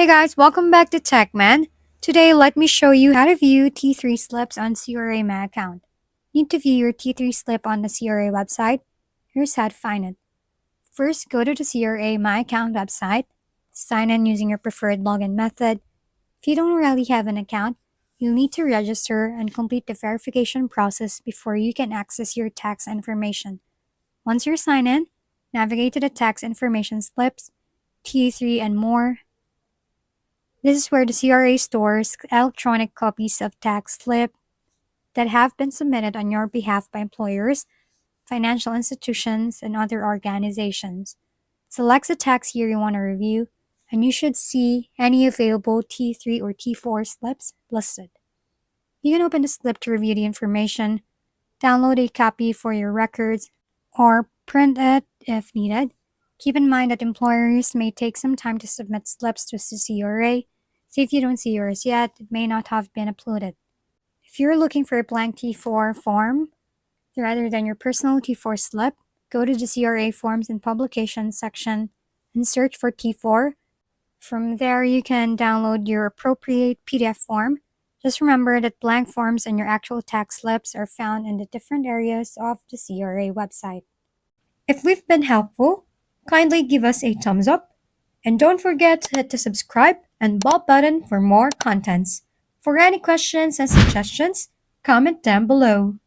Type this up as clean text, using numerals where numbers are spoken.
Hey guys, welcome back to TechMan. Today, let me show you how to view T3 slips on CRA My Account. Need to view your T3 slip on the CRA website? Here's how to find it. First, go to the CRA My Account website. Sign in using your preferred login method. If you don't already have an account, you'll need to register and complete the verification process before you can access your tax information. Once you're signed in, navigate to the tax information slips, T3 and more. This is where the CRA stores electronic copies of tax slip that have been submitted on your behalf by employers, financial institutions, and other organizations. Select the tax year you want to review, and you should see any available T3 or T4 slips listed. You can open the slip to review the information, download a copy for your records, or print it if needed. Keep in mind that employers may take some time to submit slips to the CRA, so if you don't see yours yet, it may not have been uploaded. If you're looking for a blank T4 form rather than your personal T4 slip, go to the CRA Forms and Publications section and search for T4. From there, you can download your appropriate PDF form. Just remember that blank forms and your actual tax slips are found in the different areas of the CRA website. If we've been helpful, kindly give us a thumbs up, and don't forget to hit the subscribe and bell button for more contents. For any questions and suggestions, comment down below.